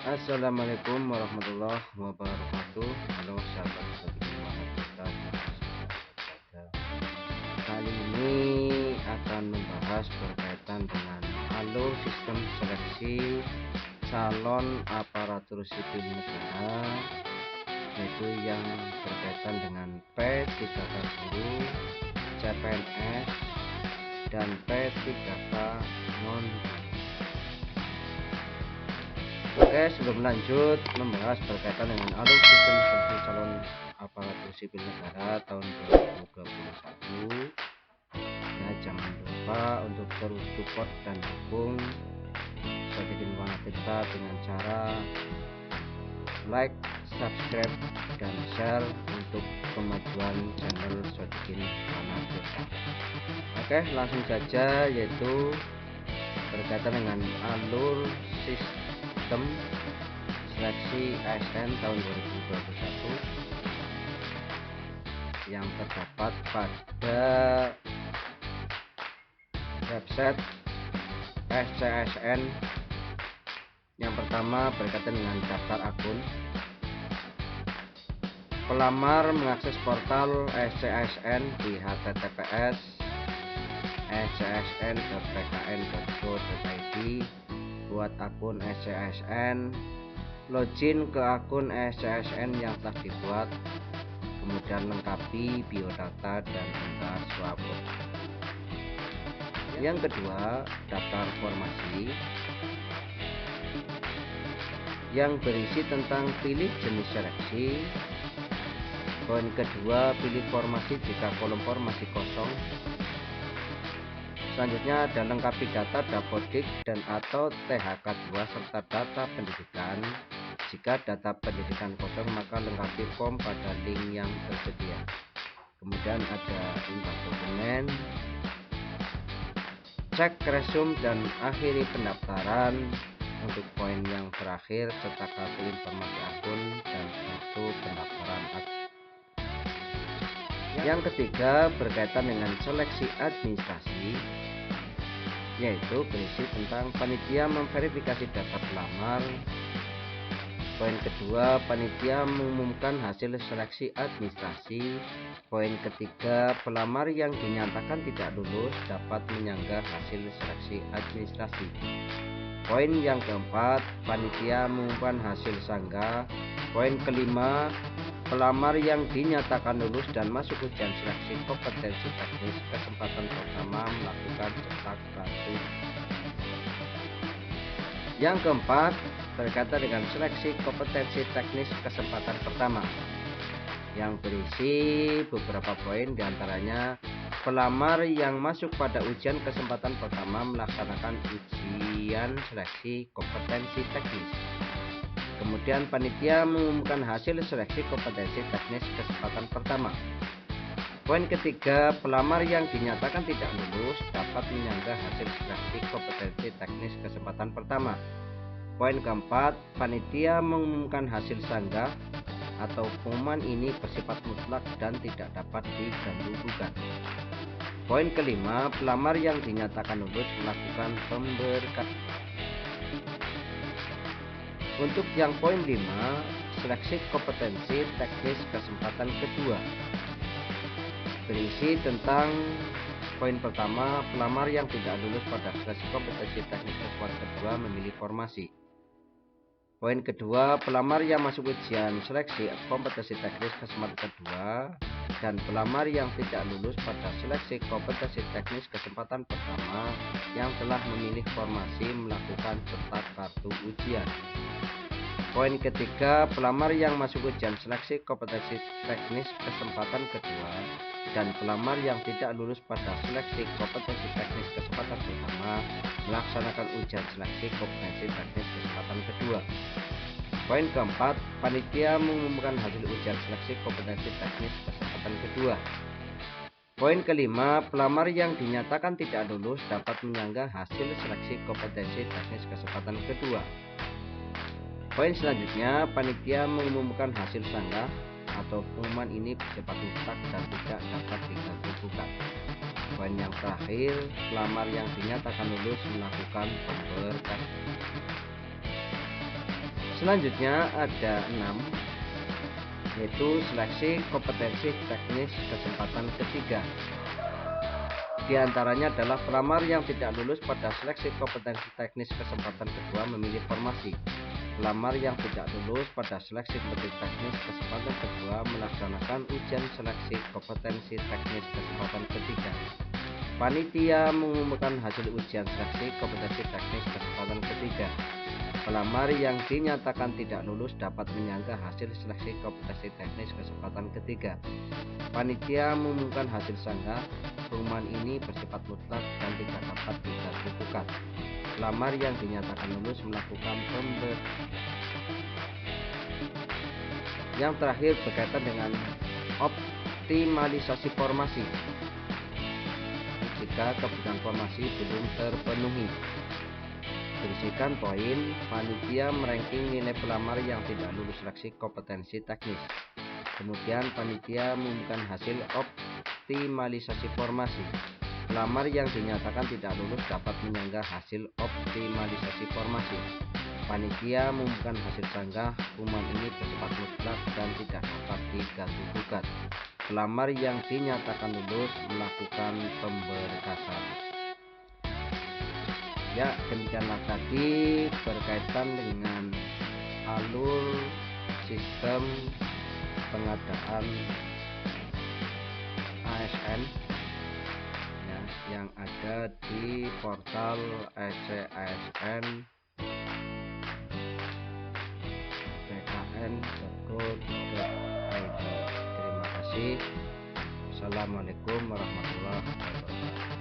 Assalamualaikum warahmatullahi wabarakatuh. Halo sahabat dimanapun kita berada. Kali ini akan membahas berkaitan dengan alur sistem seleksi calon aparatur sipil negara, yaitu yang berkaitan dengan P3K guru, CPNS, dan P3K non. Oke, sebelum lanjut membahas berkaitan dengan alur sistem seleksi calon aparatur sipil negara tahun 2021, ya jangan lupa untuk terus support dan dukung Sodikin Wanatirta dengan cara like, subscribe, dan share untuk kemajuan channel Sodikin Wanatirta. Oke, langsung saja, yaitu berkaitan dengan alur sistem seleksi ASN tahun 2021 yang terdapat pada website SCASN. Yang pertama berkaitan dengan daftar akun. Pelamar mengakses portal SCASN di https scasn.pkn.go.id, buat akun SCASN, login ke akun SCASN yang telah dibuat, kemudian lengkapi biodata dan unggah swapload. Yang kedua, daftar formasi yang berisi tentang pilih jenis seleksi. Poin kedua, pilih formasi jika kolom formasi kosong. Selanjutnya ada lengkapi data Dapodik dan atau THK2 serta data pendidikan. Jika data pendidikan kosong, maka lengkapi form pada link yang tersedia. Kemudian ada unggah dokumen, cek resume dan akhiri pendaftaran untuk poin yang terakhir, serta kartu informasi akun dan kartu pendaftaran akun. Yang ketiga berkaitan dengan seleksi administrasi, yaitu berisi tentang panitia memverifikasi data pelamar. Poin kedua, panitia mengumumkan hasil seleksi administrasi. Poin ketiga, pelamar yang dinyatakan tidak lulus dapat menyanggah hasil seleksi administrasi. Poin yang keempat, panitia mengumumkan hasil sanggah. Poin kelima, pelamar yang dinyatakan lulus dan masuk ujian seleksi kompetensi teknis kesempatan pertama melakukan cetak kartu. Yang keempat, berkaitan dengan seleksi kompetensi teknis kesempatan pertama, yang berisi beberapa poin, diantaranya pelamar yang masuk pada ujian kesempatan pertama melaksanakan ujian seleksi kompetensi teknis. Kemudian panitia mengumumkan hasil seleksi kompetensi teknis kesempatan pertama. Poin ketiga, pelamar yang dinyatakan tidak lulus dapat menyanggah hasil seleksi kompetensi teknis kesempatan pertama. Poin keempat, panitia mengumumkan hasil sanggah atau pengumuman ini bersifat mutlak dan tidak dapat diganggu-gugat. Poin kelima, pelamar yang dinyatakan lulus melakukan pemberkatan. Untuk yang poin 5, seleksi kompetensi teknis kesempatan kedua, berisi tentang poin pertama, pelamar yang tidak lulus pada seleksi kompetensi teknis kesempatan kedua memilih formasi. Poin kedua, pelamar yang masuk ujian seleksi kompetensi teknis kesempatan kedua dan pelamar yang tidak lulus pada seleksi kompetensi teknis kesempatan pertama yang telah memilih formasi melakukan cetak kartu ujian. Poin ketiga, pelamar yang masuk ujian seleksi kompetensi teknis kesempatan kedua dan pelamar yang tidak lulus pada seleksi kompetensi teknis kesempatan pertama melaksanakan ujian seleksi kompetensi teknis kesempatan kedua. Poin keempat, panitia mengumumkan hasil ujian seleksi kompetensi teknis kesempatan kedua. Poin kelima, pelamar yang dinyatakan tidak lulus dapat menyanggah hasil seleksi kompetensi teknis kesempatan kedua. Poin selanjutnya, panitia mengumumkan hasil sanggah atau pengumuman ini bersifat mutlak dan tidak dapat diganggu-gugat. Poin yang terakhir, pelamar yang dinyatakan lulus melakukan pemberkatan. Selanjutnya ada 6, yaitu seleksi kompetensi teknis kesempatan ketiga. Di antaranya adalah pelamar yang tidak lulus pada seleksi kompetensi teknis kesempatan kedua memilih formasi. Pelamar yang tidak lulus pada seleksi kompetensi teknis kesempatan kedua melaksanakan ujian seleksi kompetensi teknis kesempatan ketiga. Panitia mengumumkan hasil ujian seleksi kompetensi teknis kesempatan ketiga. Pelamar yang dinyatakan tidak lulus dapat menyanggah hasil seleksi kompetensi teknis kesempatan ketiga. Panitia mengumumkan hasil sanggah. Pengumuman ini bersifat mutlak dan tidak dapat diganggu-gugat. Pelamar yang dinyatakan lulus melakukan Yang terakhir berkaitan dengan optimalisasi formasi. Jika kebutuhan formasi belum terpenuhi, berisikan poin panitia meranking nilai pelamar yang tidak lulus seleksi kompetensi teknis. Kemudian panitia mengumumkan hasil optimalisasi formasi. Pelamar yang dinyatakan tidak lulus dapat menyanggah hasil optimalisasi formasi. Panitia mengumumkan hasil sanggah. Pengumuman ini bersifat mutlak dan tidak dapat diganggu-gugat. Pelamar yang dinyatakan lulus melakukan pemberkasan. Ya, demikianlah tadi berkaitan dengan alur sistem pengadaan ASN ya, yang ada di portal scsn.bkn.go.id. Terima kasih. Assalamualaikum warahmatullahi wabarakatuh.